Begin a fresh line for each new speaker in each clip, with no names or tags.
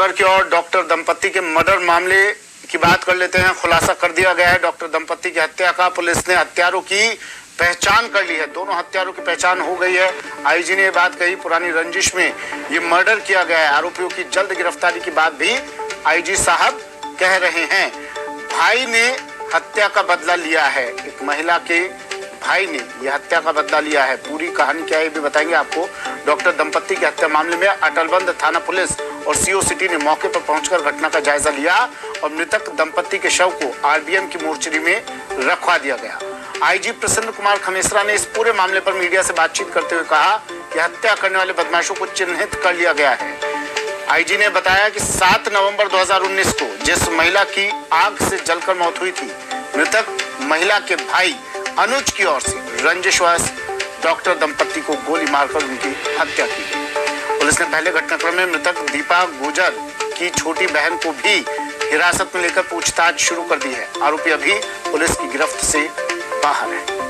खबर की ओर डॉक्टर दंपति के मर्डर मामले की बात कर लेते हैं। खुलासा कर दिया गया है डॉक्टर दंपति की हत्या का। पुलिस ने हत्यारों की पहचान कर ली है, दोनों हत्यारों की पहचान हो गई है। आईजी ने ये बात कही, पुरानी रंजिश में ये मर्डर किया गया है। आरोपियों की जल्द गिरफ्तारी की बात भी आईजी साहब कह रहे हैं। भाई ने हत्या का बदला लिया है, एक महिला के भाई ने यह हत्या का बदला लिया है। पूरी कहानी क्या है ये भी बताएंगे आपको। डॉक्टर दंपति की हत्या मामले में अटलबंद थाना पुलिस और सीओ सिटी ने मौके पर पहुंचकर घटना का जायजा लिया और मृतक दंपति के शव को आरबीएम की मोर्चरी में रखवा दिया गया। आईजी प्रसन्न कुमार खमेसरा ने इस पूरे मामले पर मीडिया से बातचीत करते हुए कहा कि हत्या करने वाले बदमाशों को चिन्हित कर लिया गया है। आईजी ने बताया कि 7 नवंबर 2019 को जिस महिला की आग से जलकर मौत हुई थी, मृतक महिला के भाई अनुज की ओर से रंजिशवश डॉक्टर दंपति को गोली मारकर उनकी हत्या की गई। पुलिस ने पहले घटनाक्रम में मृतक दीपा गुजर की छोटी बहन को भी हिरासत में लेकर पूछताछ शुरू कर दी है। आरोपी अभी पुलिस की गिरफ्त से बाहर है।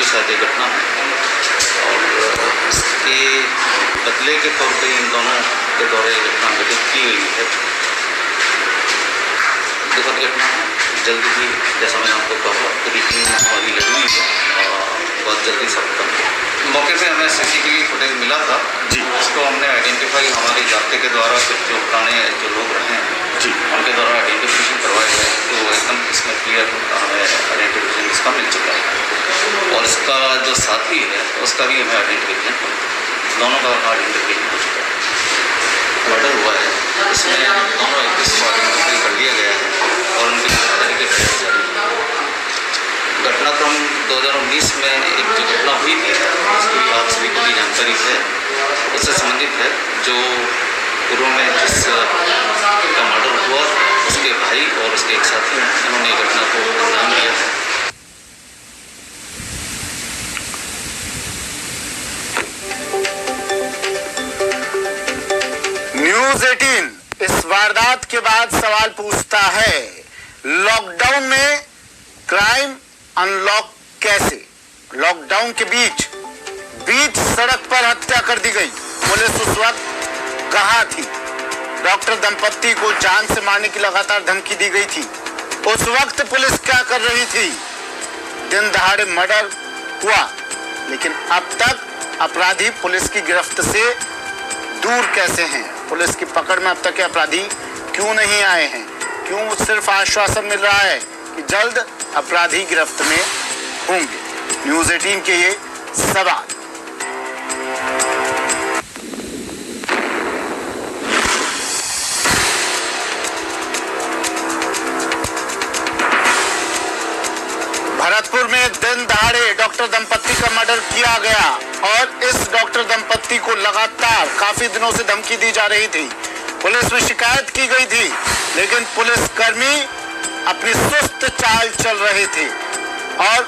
शादी घटना और इसके बदले के तौर पे इन दोनों के द्वारा घटना घटित की गई है। दुखद घटना जल्दी ही, जैसा मैंने आपको कहा, पूरी टीम हमारी लगी हुई है और बहुत जल्दी सब खत्म। मौके पे हमें सीसीटीवी फुटेज मिला था जी, उसको हमने आइडेंटिफाई हमारे जाब्ते के द्वारा जो पुराने जो लोग रहे हैं जी, उनके द्वारा आइडेंटिफिकेशन करवाया है। तो एकदम इसमें क्लियर हमें आइडेंटिफिकेशन इसका मिल चुका है और इसका जो साथी है उसका भी हमें आइडेंटिफिकेशन, दोनों का आइडेंटिफिकेशन हो चुका है। मर्डर हुआ है, इसमें दोनों एक दूसरे को आइडेंटिफाई कर लिया गया है और उनकी गिरफ्तारी के प्रयास जारी है। घटनाक्रम 2019 में एक जो घटना हुई थी उसकी आप सभी को भी जानकारी है, उससे संबंधित है। जो पूर्व में जिस का मर्डर हुआ उसके भाई और उसके एक साथी हैं, उन्होंने घटना को अंजाम दिया है।
न्यूज़ 18 इस वारदात के बाद सवाल पूछता है, लॉकडाउन में क्राइम अनलॉक कैसे? लॉकडाउन के बीच सड़क पर हत्या कर दी गई। पुलिस उस वक्त कहां थी? डॉक्टर दंपति को जान से मारने की लगातार धमकी दी गई थी। उस वक्त पुलिस क्या कर रही थी? दिन दहाड़े मर्डर हुआ, लेकिन अब तक अपराधी पुलिस की गिरफ्त से दूर कैसे हैं? पुलिस की पकड़ में अब तक के अपराधी क्यों नहीं आए हैं? क्यों सिर्फ आश्वासन मिल रहा है कि जल्द अपराधी गिरफ्त में होंगे? न्यूज़ 18 के ये सवाल। भरतपुर में दिन दहाड़े डॉक्टर दंपति का मर्डर किया गया और इस डॉक्टर दंपति को लगातार काफी दिनों से धमकी दी जा रही थी। पुलिस में शिकायत की गई थी, लेकिन पुलिसकर्मी अपनी सुस्त चाल चल रहे थे और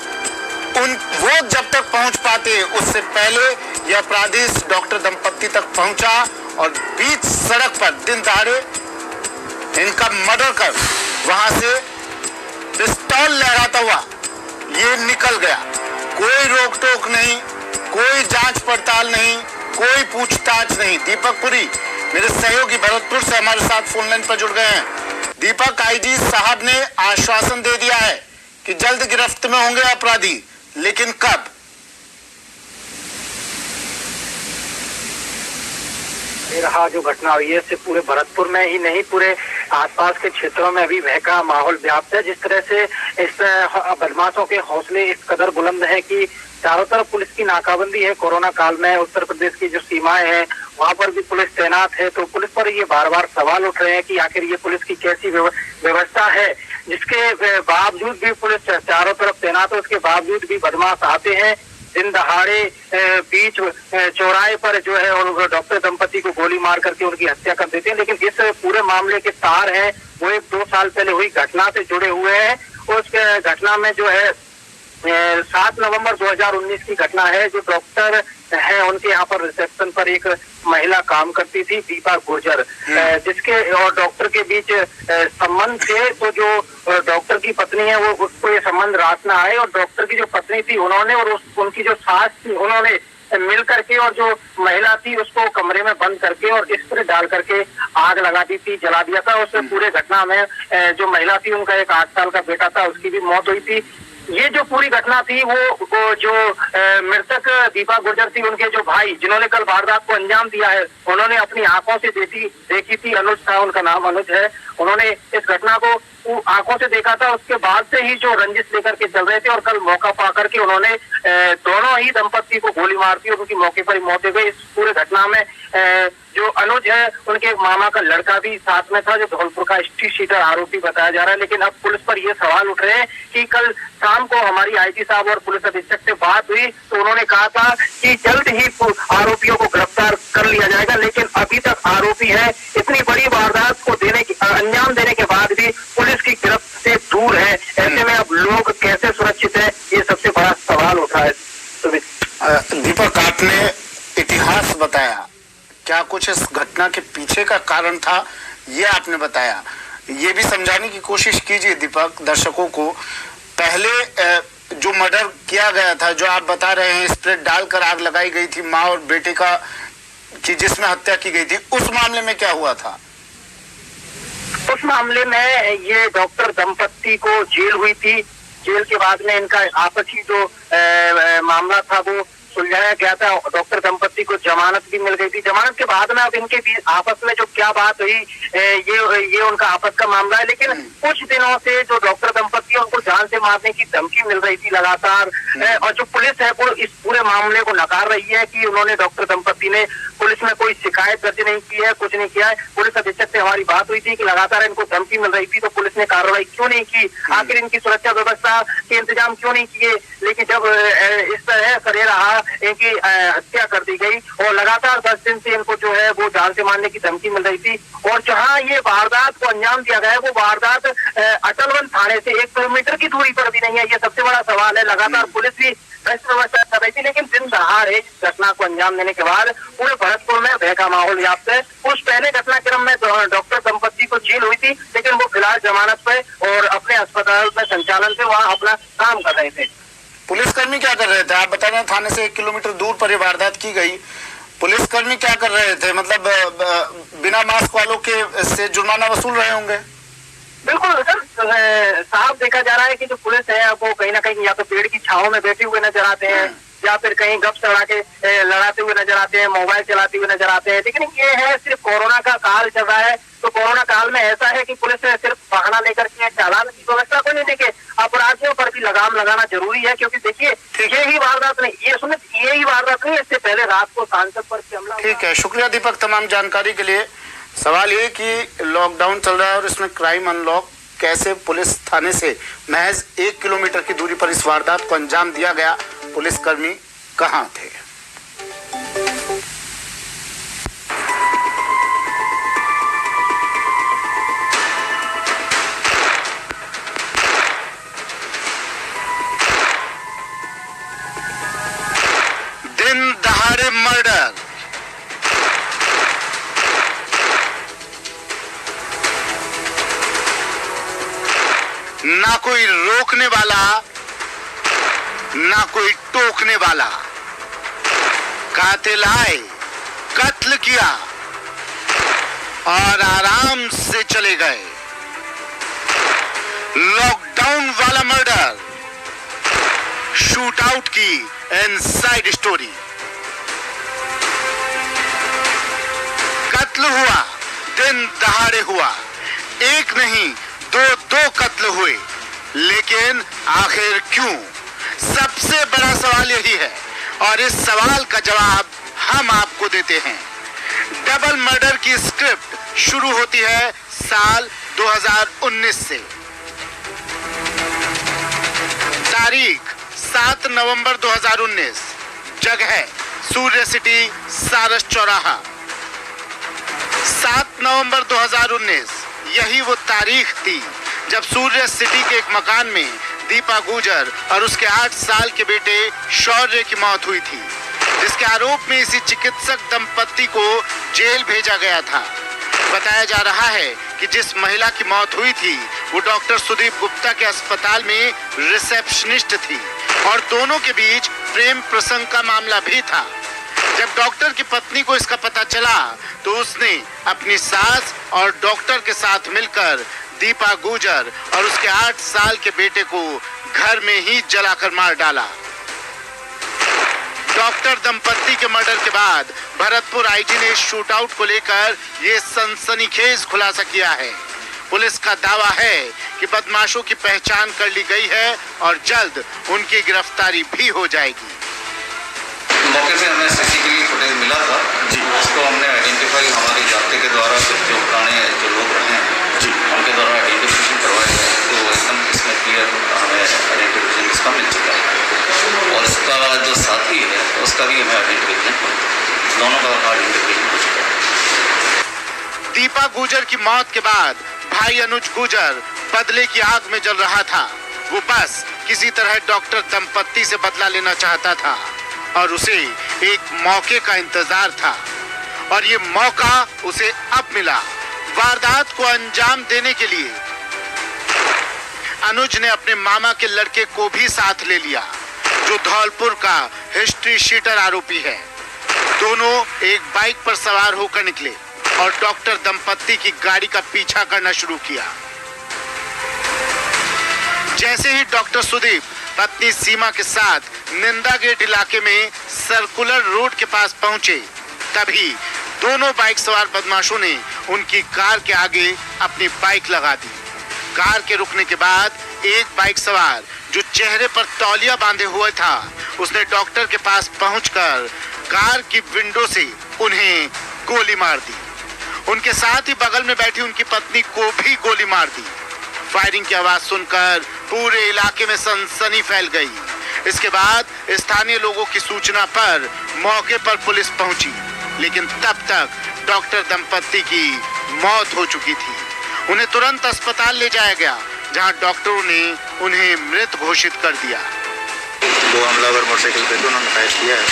वो जब तक पहुंच पाते उससे पहले यह अपराधी डॉक्टर दंपति तक पहुंचा और बीच सड़क पर दिन दहाड़े इनका मर्डर कर वहां से पिस्तौल लहराता हुआ ये निकल गया। कोई रोक टोक नहीं, कोई जांच पड़ताल नहीं, कोई पूछताछ नहीं। दीपक पुरी मेरे सहयोगी भरतपुर से हमारे साथ फोन लाइन पर जुड़ गए हैं। दीपक, आईजी साहब ने आश्वासन दे दिया है कि जल्द गिरफ्त में होंगे अपराधी, लेकिन कब?
रहा जो घटना हुई है इससे पूरे भरतपुर में ही नहीं, पूरे आसपास के क्षेत्रों में अभी भय का माहौल व्याप्त है। जिस तरह से इस बदमाशों के हौसले इस कदर बुलंद है कि चारों तरफ पुलिस की नाकाबंदी है। कोरोना काल में उत्तर प्रदेश की जो सीमाएं हैं वहां पर भी पुलिस तैनात है, तो पुलिस पर ये बार बार सवाल उठ रहे हैं कि आखिर ये पुलिस की कैसी व्यवस्था है, जिसके बावजूद भी पुलिस चारों तरफ तैनात है, उसके बावजूद भी बदमाश आते हैं दिन दहाड़े बीच चौराहे पर जो है और डॉक्टर दंपति को गोली मार करके उनकी हत्या कर देते हैं। लेकिन इस पूरे मामले के तार हैं वो 1-2 साल पहले हुई घटना से जुड़े हुए हैं। उस घटना में जो है 7 नवंबर 2019 की घटना है। जो डॉक्टर है उनके यहाँ पर रिसेप्शन पर एक महिला काम करती थी, दीपा गुर्जर, जिसके और डॉक्टर के बीच संबंध थे। तो जो डॉक्टर की पत्नी है वो उसको ये संबंध रात में आए और डॉक्टर की जो पत्नी थी उन्होंने और उनकी जो सास थी उन्होंने मिल करके और जो महिला थी उसको कमरे में बंद करके और स्प्रे डाल करके आग लगा दी थी, जला दिया था। उस पूरे घटना में जो महिला थी उनका एक 8 साल का बेटा था, उसकी भी मौत हुई थी। ये जो पूरी घटना थी वो जो मृतक दीपा गुर्जर थी, उनके जो भाई जिन्होंने कल वारदात को अंजाम दिया है, उन्होंने अपनी आंखों से देखी थी। अनुज था, उनका नाम अनुज है। उन्होंने इस घटना को आंखों से देखा था। उसके बाद से ही जो रंजिश लेकर के चल रहे थे और कल मौका पा करके उन्होंने दोनों ही दंपत्ति को गोली मार दी और उनकी मौके पर ही मौत हो गई। इस पूरे घटना में जो अनुज है उनके मामा का लड़का भी साथ में था, जो धौलपुर का स्ट्रीट शीटर आरोपी बताया जा रहा है। लेकिन अब पुलिस पर ये सवाल उठ रहे हैं कि कल शाम को हमारी आईजी साहब और पुलिस अधीक्षक से बात हुई तो उन्होंने कहा था कि जल्द ही आरोपियों को गिरफ्तार कर लिया जाएगा, लेकिन अभी तक आरोपी है इतनी बड़ी वारदात को अंजाम देने के बाद भी पुलिस की गिरफ्त से दूर है। ऐसे में अब लोग कैसे सुरक्षित है, ये सबसे बड़ा सवाल उठा है।
दीपक, आपने इतिहास बताया, क्या कुछ इस घटना के पीछे का कारण था ये आपने बताया। ये भी समझाने की कोशिश कीजिए दीपक दर्शकों को। पहले जो मर्डर किया गया था, जो आप बता रहे हैं स्प्रे डालकर आग लगाई गई थी माँ और बेटे का की जिसमें हत्या की गई थी, उस मामले में क्या हुआ था?
उस मामले में ये डॉक्टर दंपत्ति को जेल हुई थी। जेल के बाद में इनका आपसी जो मामला था वो सुलझाया गया था। डॉक्टर दंपत्ति को जमानत भी मिल गई थी। जमानत के बाद में अब इनके बीच आपस में जो क्या बात हुई, ये उनका आपस का मामला है। लेकिन कुछ दिनों से जो डॉक्टर दंपत्ति उनको जान से मारने की धमकी मिल रही थी लगातार, और जो पुलिस है वो इस पूरे मामले को नकार रही है कि उन्होंने डॉक्टर दंपत्ति ने पुलिस में कोई शिकायत दर्ज नहीं की है, कुछ नहीं किया है। पुलिस अधीक्षक से हमारी बात हुई थी कि लगातार इनको धमकी मिल रही थी तो पुलिस ने कार्रवाई क्यों नहीं की, आखिर इनकी सुरक्षा व्यवस्था के इंतजाम क्यों नहीं किए। लेकिन जब इस तरह करे रहा, इनकी हत्या कर दी गई और लगातार 10 दिन से इनको जो है वो जान से मारने की धमकी मिल रही थी। और जहां ये वारदात को अंजाम दिया गया है वो वारदात अटलवन थाने से 1 किलोमीटर की दूरी पर भी नहीं है। ये सबसे बड़ा सवाल है। लगातार पुलिस भी गश्त व्यवस्था कर रही थी, लेकिन दिन दहाड़े इस घटना को अंजाम देने के बाद पूरे भरतपुर में भय का माहौल व्याप्त है। उस पहले घटनाक्रम में डॉक्टर दंपत्ति को जेल हुई थी, लेकिन वो फिलहाल जमानत पे और अपने अस्पताल में संचालन से वहाँ अपना काम कर रहे थे।
पुलिसकर्मी क्या कर रहे थे? आप बता रहे हैं थाने से 1 किलोमीटर दूर पर ये वारदात की गई। पुलिसकर्मी क्या कर रहे थे? मतलब बिना मास्क वालों के से जुर्माना वसूल रहे होंगे।
बिल्कुल सर, साफ देखा जा रहा है कि जो पुलिस है वो कहीं ना कहीं या तो पेड़ की छांव में बैठे हुए नजर आते हैं या फिर कहीं गप चढ़ा के लड़ाते हुए नजर आते हैं, मोबाइल चलाते हुए नजर आते हैं। लेकिन ये है सिर्फ कोरोना का काल चल रहा है, तो कोरोना काल में ऐसा है कि पुलिस सिर्फ बहाना लेकर के चालान की व्यवस्था को नहीं देखे, अपराधियों पर भी लगाम लगाना जरूरी है। क्योंकि देखिए ये ही वारदात नहीं, ये ही वारदात नहीं, इससे पहले रात को सांसद पर हमला।
ठीक है, शुक्रिया दीपक तमाम जानकारी के लिए। सवाल ये कि लॉकडाउन चल रहा है और इसमें क्राइम अनलॉक कैसे पुलिस थाने से महज 1 किलोमीटर की दूरी पर इस वारदात को अंजाम दिया गया, पुलिसकर्मी कहां थे? दिन दहाड़े मर्डर, ना कोई रोकने वाला ना कोई टोकने वाला। कातिल आए, कत्ल किया और आराम से चले गए। लॉकडाउन वाला मर्डर, शूट आउट की इनसाइड स्टोरी। कत्ल हुआ, दिन दहाड़े हुआ, एक नहीं दो कत्ल हुए, लेकिन आखिर क्यों? सबसे बड़ा सवाल यही है और इस सवाल का जवाब हम आपको देते हैं। डबल मर्डर की स्क्रिप्ट शुरू होती है साल 2019 से। तारीख 7 नवंबर 2019, जगह सूर्य सिटी, सारस चौराहा। 7 नवंबर 2019 यही वो तारीख थी जब सूर्य सिटी के एक मकान में दीपा गुर्जर और उसके 8 साल के बेटे शौर्य की मौत हुई थी, जिसके आरोप में इसी चिकित्सक दंपत्ति को जेल भेजा गया था। बताया जा रहा है कि जिस महिला की मौत हुई थी वो डॉक्टर सुदीप गुप्ता के अस्पताल में रिसेप्शनिस्ट थी और दोनों के बीच प्रेम प्रसंग का मामला भी था। जब डॉक्टर की पत्नी को इसका पता चला तो उसने अपनी सास और डॉक्टर के साथ मिलकर दीपा गुर्जर और उसके 8 साल के बेटे को घर में ही जलाकर मार डाला। डॉक्टर दंपत्ति के मर्डर के बाद भरतपुर आईजी ने शूटआउट को लेकर ये सनसनीखेज खुलासा किया है। पुलिस का दावा है कि बदमाशों की पहचान कर ली गई है और जल्द उनकी गिरफ्तारी भी हो जाएगी।
मौके से हमें सीसीटीवी फुटेज मिला था जी, उसको हमने आइडेंटिफाई हमारी जाब्ते के द्वारा जो पुराने जो लोग रहे हैं जी, उनके द्वारा आइडेंटिफिकेशन करवाया है, तो एकदम इसमें क्लियर हमें आइडेंटिफिकेशन इसका मिल चुका है और इसका जो साथी है उसका भी हमें आइडेंटिफिकेशन, दोनों का आइडेंटिफिकेशन हो चुका है।
दीपा गुर्जर की मौत के बाद भाई अनुज गुर्जर बदले की आग में जल रहा था। वो बस किसी तरह डॉक्टर दंपत्ति से बदला लेना चाहता था और उसे एक मौके का इंतजार था और ये मौका उसे अब मिला। वारदात को अंजाम देने के लिए अनुज ने अपने मामा के लड़के को भी साथ ले लिया, जो धौलपुर का हिस्ट्री शीटर आरोपी है। दोनों एक बाइक पर सवार होकर निकले और डॉक्टर दंपत्ति की गाड़ी का पीछा करना शुरू किया। जैसे ही डॉक्टर सुदीप पत्नी सीमा के साथ निंदा गेट इलाके में सर्कुलर रोड के पास पहुंचे, तभी दोनों बाइक सवार बदमाशों ने उनकी कार के आगे अपनी बाइक लगा दी। कार के रुकने के बाद एक बाइक सवार जो चेहरे पर तौलिया बांधे हुए था, उसने डॉक्टर के पास पहुंचकर कार की विंडो से उन्हें गोली मार दी। उनके साथ ही बगल में बैठी उनकी पत्नी को भी गोली मार दी। फायरिंग की आवाज सुनकर पूरे इलाके में सनसनी फैल गई। इसके बाद स्थानीय लोगों की सूचना पर मौके पर पुलिस पहुंची, लेकिन तब तक डॉक्टर दंपत्ति की मौत हो चुकी थी। उन्हें तुरंत अस्पताल ले जाया गया, जहां डॉक्टरों ने उन्हें मृत घोषित कर दिया।
2 हमलावर मोटरसाइकिल पे उन्होंने फायर किया है।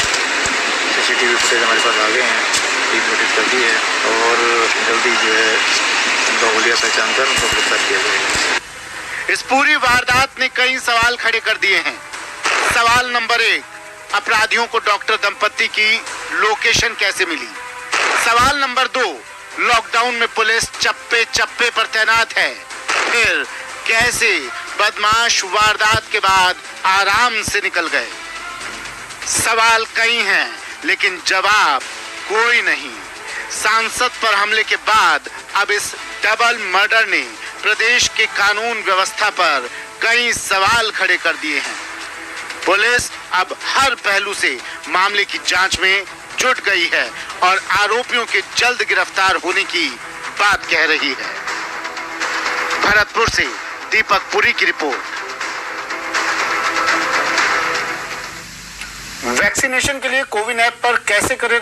सीसीटीवी फुटेज हमारे पास आ गए हैं, टीम नोटिस कर दी है और जल्दी जो है उनका हुलिया पहचान कर उनको गिरफ्तार किया जाएगा।
इस पूरी वारदात ने कई सवाल खड़े कर दिए हैं। सवाल नंबर 1, अपराधियों को डॉक्टर दंपत्ति की लोकेशन कैसे मिली? सवाल नंबर 2, लॉकडाउन में पुलिस चप्पे चप्पे पर तैनात है, फिर कैसे बदमाश वारदात के बाद आराम से निकल गए? सवाल कई हैं, लेकिन जवाब कोई नहीं। सांसद पर हमले के बाद अब इस डबल मर्डर ने प्रदेश के कानून व्यवस्था पर कई सवाल खड़े कर दिए हैं। पुलिस अब हर पहलू से मामले की जांच में जुट गई है और आरोपियों के जल्द गिरफ्तार होने की बात कह रही है। भरतपुर से दीपक पुरी की रिपोर्ट। वैक्सीनेशन के लिए कोविन ऐप पर कैसे करें